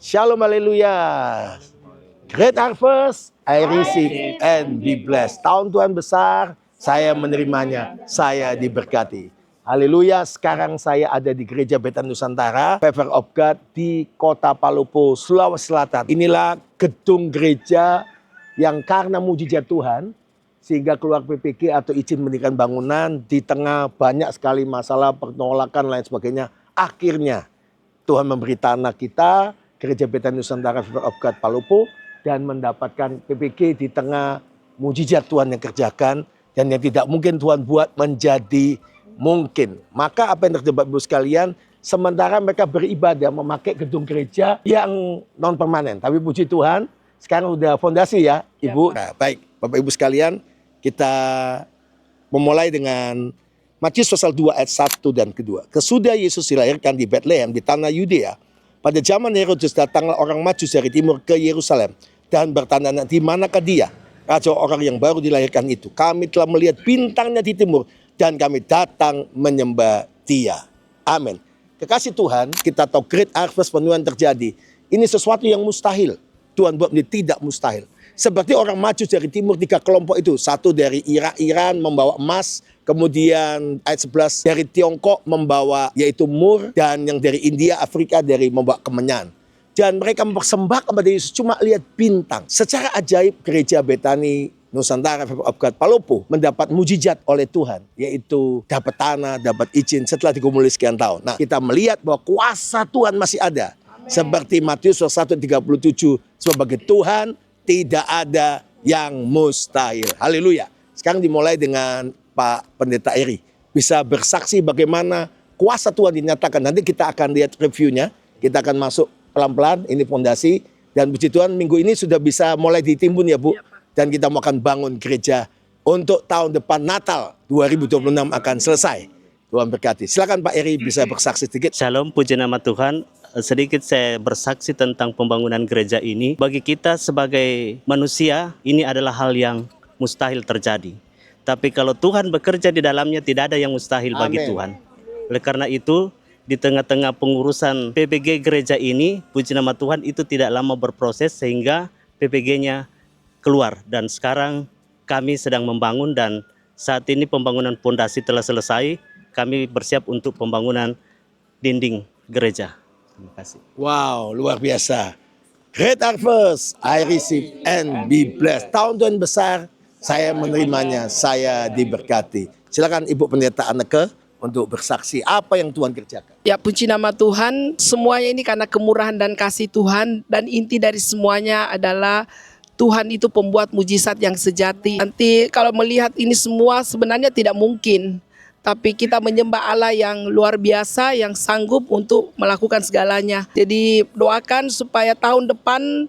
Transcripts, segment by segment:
Shalom, haleluya. Great harvest, I receive and be blessed. Tahun Tuhan besar, saya menerimanya, saya diberkati. Haleluya, sekarang saya ada di Gereja Betan Nusantara, Favor of God di Kota Palopo, Sulawesi Selatan. Inilah gedung gereja yang karena mujizat Tuhan, sehingga keluar PPG atau izin mendirikan bangunan di tengah banyak sekali masalah, penolakan, lain sebagainya. Akhirnya Tuhan memberi tanah kita, Gereja Betan Nusantara Favor of God Palopo, dan mendapatkan PPG di tengah mujizat Tuhan yang kerjakan, dan yang tidak mungkin Tuhan buat menjadi mungkin. Maka apa yang terjadi Bapak Ibu sekalian, sementara mereka beribadah memakai gedung gereja yang non permanen, tapi puji Tuhan sekarang udah fondasi ya Ibu. Nah, baik Bapak Ibu sekalian, kita memulai dengan Matius pasal 2 ayat 1 dan kedua. Kesudah Yesus dilahirkan di Bethlehem di tanah Yudea. Pada zaman Herodes datanglah orang Majus dari timur ke Yerusalem dan bertanya, di manakah dia, raja orang yang baru dilahirkan itu? Kami telah melihat bintangnya di timur dan kami datang menyembah dia. Amin. Kekasih Tuhan, kita tahu great harvest penuhan terjadi. Ini sesuatu yang mustahil. Tuhan buat ini tidak mustahil. Seperti orang Majus dari timur, 3 kelompok itu. Satu dari Iran membawa emas. Kemudian ayat 11 dari Tiongkok membawa yaitu mur. Dan yang dari India, Afrika dari membawa kemenyan. Dan mereka mempersembahkan kepada Yesus cuma lihat bintang. Secara ajaib gereja Betani Nusantara Favor of God Palopo mendapat mujizat oleh Tuhan. Yaitu dapat tanah, dapat izin setelah digumuli sekian tahun. Nah, kita melihat bahwa kuasa Tuhan masih ada. Amen. Seperti Matius 1:37, sebagai Tuhan tidak ada yang mustahil. Haleluya. Sekarang dimulai dengan Pak Pendeta Eri. Bisa bersaksi bagaimana kuasa Tuhan dinyatakan. Nanti kita akan lihat reviewnya. Kita akan masuk pelan-pelan, ini fondasi. Dan puji Tuhan minggu ini sudah bisa mulai ditimbun ya Bu. Dan kita mau akan bangun gereja untuk tahun depan Natal 2026 akan selesai. Tuhan berkati. Silakan Pak Eri bisa bersaksi sedikit. Shalom, puji nama Tuhan. Sedikit saya bersaksi tentang pembangunan gereja ini. Bagi kita sebagai manusia, ini adalah hal yang mustahil terjadi. Tapi kalau Tuhan bekerja di dalamnya, tidak ada yang mustahil bagi Amen. Tuhan. Oleh karena itu, di tengah-tengah pengurusan PPG gereja ini, puji nama Tuhan, itu tidak lama berproses sehingga PPG-nya keluar. Dan sekarang kami sedang membangun dan saat ini pembangunan fondasi telah selesai. Kami bersiap untuk pembangunan dinding gereja. Terima kasih. Wow, luar biasa. Great harvest, I receive and be blessed. Tahun Tuhan besar, saya menerimanya, saya diberkati. Silakan Ibu Pendeta Anneke untuk bersaksi apa yang Tuhan kerjakan. Ya, puji nama Tuhan, semuanya ini karena kemurahan dan kasih Tuhan, dan inti dari semuanya adalah Tuhan itu pembuat mujizat yang sejati. Nanti kalau melihat ini semua sebenarnya tidak mungkin, tapi kita menyembah Allah yang luar biasa, yang sanggup untuk melakukan segalanya. Jadi doakan supaya tahun depan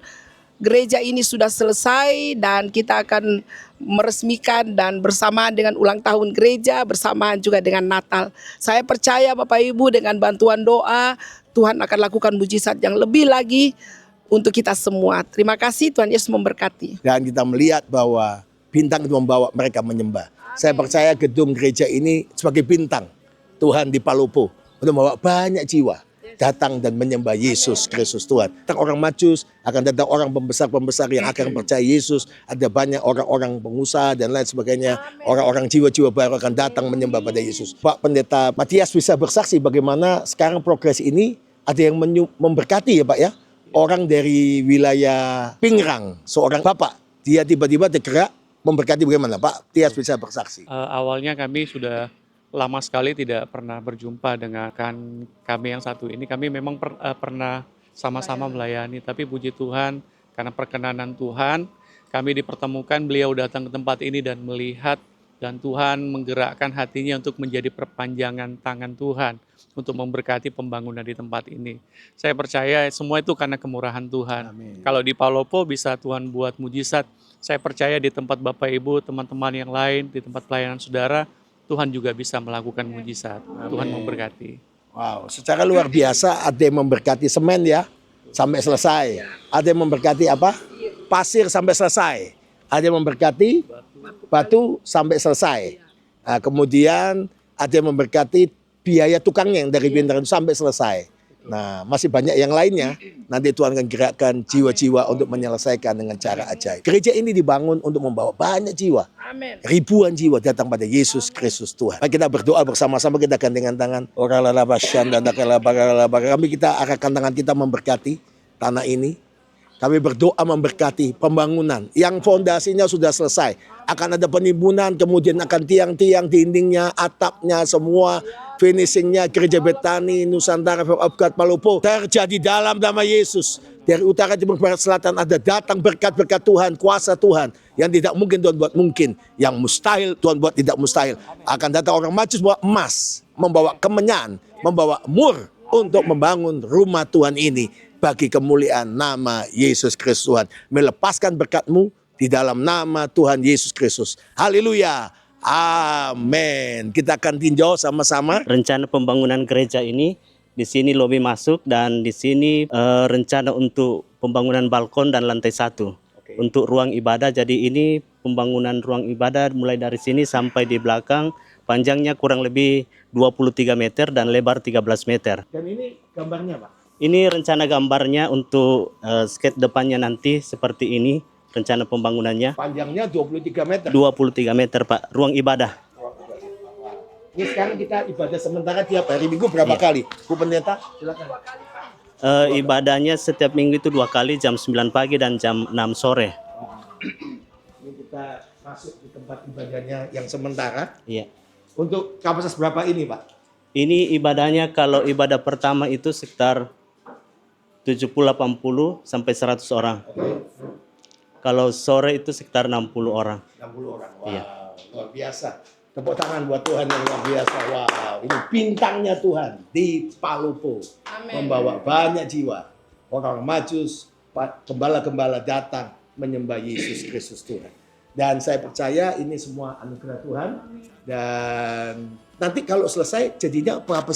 gereja ini sudah selesai dan kita akan meresmikan dan bersamaan dengan ulang tahun gereja, bersamaan juga dengan Natal. Saya percaya Bapak Ibu dengan bantuan doa, Tuhan akan lakukan mujizat yang lebih lagi untuk kita semua. Terima kasih, Tuhan Yesus memberkati. Dan kita melihat bahwa bintang itu membawa mereka menyembah. Saya percaya gedung gereja ini sebagai bintang Tuhan di Palopo untuk membawa banyak jiwa datang dan menyembah Yesus Kristus Tuhan. Datang orang Majus, akan datang orang pembesar-pembesar yang akan percaya Yesus. Ada banyak orang-orang pengusaha dan lain sebagainya. Orang-orang jiwa-jiwa baru akan datang menyembah pada Yesus. Pak Pendeta Matias bisa bersaksi bagaimana sekarang progres ini ada yang memberkati ya Pak ya. Orang dari wilayah Pingrang, seorang Bapak, dia tiba-tiba tergerak memberkati bagaimana Pak? Tias bisa bersaksi. Awalnya kami sudah lama sekali tidak pernah berjumpa dengan kami yang satu ini. Kami memang pernah sama-sama melayani, tapi puji Tuhan karena perkenanan Tuhan kami dipertemukan, beliau datang ke tempat ini dan melihat, dan Tuhan menggerakkan hatinya untuk menjadi perpanjangan tangan Tuhan untuk memberkati pembangunan di tempat ini. Saya percaya semua itu karena kemurahan Tuhan. Amin. Kalau di Palopo bisa Tuhan buat mujizat, saya percaya di tempat Bapak Ibu, teman-teman yang lain, di tempat pelayanan saudara, Tuhan juga bisa melakukan mujizat. Tuhan memberkati. Wow, secara luar biasa ada yang memberkati semen ya, sampai selesai. Ada yang memberkati apa? Pasir sampai selesai. Ada yang memberkati batu sampai selesai. Nah, kemudian ada yang memberkati biaya tukangnya yang dari Bintang itu sampai selesai. Nah, masih banyak yang lainnya. Nanti Tuhan akan gerakkan jiwa-jiwa untuk menyelesaikan dengan cara ajaib. Gereja ini dibangun untuk membawa banyak jiwa. Amin. Ribuan jiwa datang pada Yesus Kristus Tuhan. Mari kita berdoa bersama-sama, kita gandengan tangan. Kami kita arahkan tangan kita memberkati tanah ini. Kami berdoa memberkati pembangunan yang fondasinya sudah selesai. Akan ada penimbunan, kemudian akan tiang-tiang, dindingnya, atapnya, semua finishingnya Gereja Betani Nusantara of God Palopo terjadi dalam nama Yesus. Dari utara, timur, barat, selatan ada datang berkat-berkat Tuhan, kuasa Tuhan. Yang tidak mungkin Tuhan buat mungkin, yang mustahil Tuhan buat tidak mustahil. Akan datang orang majus bawa emas, membawa kemenyan, membawa mur untuk membangun rumah Tuhan ini bagi kemuliaan nama Yesus Kristus Tuhan. Melepaskan berkat-Mu di dalam nama Tuhan Yesus Kristus. Haleluya. Amin. Kita akan tinjau sama-sama. Rencana pembangunan gereja ini, di sini lobi masuk dan di sini rencana untuk pembangunan balkon dan lantai 1. Untuk ruang ibadah, jadi ini pembangunan ruang ibadah mulai dari sini sampai di belakang, panjangnya kurang lebih 23 meter dan lebar 13 meter. Dan ini gambarnya, Pak. Ini rencana gambarnya untuk skate depannya nanti seperti ini, rencana pembangunannya. Panjangnya 23 meter. 23 meter, Pak, ruang ibadah. Ini sekarang kita ibadah sementara tiap hari Minggu berapa kali? Bu Pendeta, silakan. Ibadahnya setiap minggu itu 2 kali, jam 9 pagi dan jam 6 sore. Ini kita masuk di tempat ibadahnya yang sementara. Iya. Untuk kapasitas berapa ini, Pak? Ini ibadahnya kalau ibadah pertama itu sekitar 70-80 sampai 100 orang. Kalau sore itu sekitar 60 orang. 60 orang. Wow, Iya. Luar biasa. Tepuk tangan buat Tuhan yang luar biasa. Wow, ini bintangnya Tuhan di Palopo. Membawa banyak jiwa. Orang majus, gembala-gembala datang menyembah Yesus Kristus Tuhan. Dan saya percaya ini semua anugerah Tuhan. Dan nanti kalau selesai jadinya berapa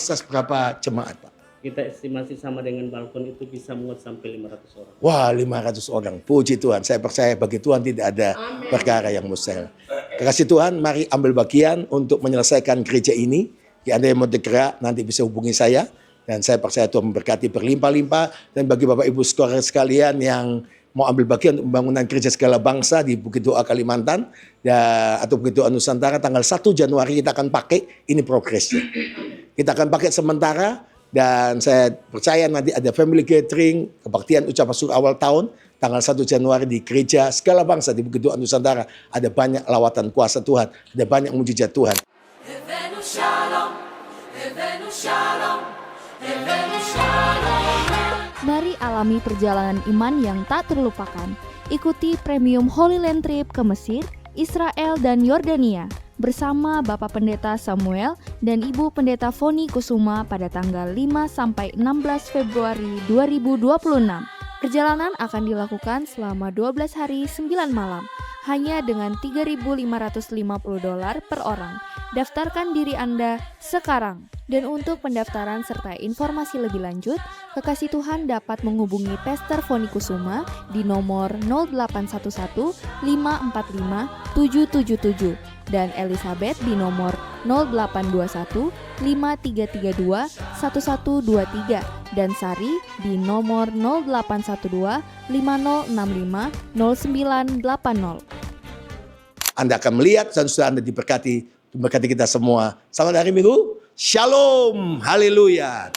jemaat, Pak? Kita estimasi sama dengan balkon itu bisa muat sampai 500 orang. Wah, 500 orang. Puji Tuhan. Saya percaya bagi Tuhan tidak ada perkara yang mustahil. Kasih Tuhan, mari ambil bagian untuk menyelesaikan gereja ini. Jika Anda yang mau bergerak, nanti bisa hubungi saya. Dan saya percaya Tuhan memberkati berlimpah-limpah. Dan bagi Bapak Ibu saudara sekalian yang mau ambil bagian untuk pembangunan gereja segala bangsa di Bukit Doa Kalimantan atau Bukit Doa Nusantara, tanggal 1 Januari kita akan pakai ini progresnya. Kita akan pakai sementara. Dan saya percaya nanti ada family gathering, kebaktian ucapan syukur awal tahun, tanggal 1 Januari di gereja segala bangsa di Bukit Doa Nusantara. Ada banyak lawatan kuasa Tuhan, ada banyak mujizat Tuhan. Mari alami perjalanan iman yang tak terlupakan. Ikuti Premium Holy Land Trip ke Mesir, Israel, dan Yordania bersama Bapak Pendeta Samuel dan Ibu Pendeta Foni Kusuma pada tanggal 5-16 Februari 2026. Perjalanan akan dilakukan selama 12 hari 9 malam, hanya dengan $3.550 per orang. Daftarkan diri Anda sekarang. Dan untuk pendaftaran serta informasi lebih lanjut, Kekasih Tuhan dapat menghubungi Pastor Foni Kusuma di nomor 0811 545 777 dan Elizabeth di nomor 0821 5332 1123 dan Sari di nomor 0812 5065 0980. Anda akan melihat dan sudah Anda diberkati kita semua. Selamat hari Minggu. Shalom. Haleluya.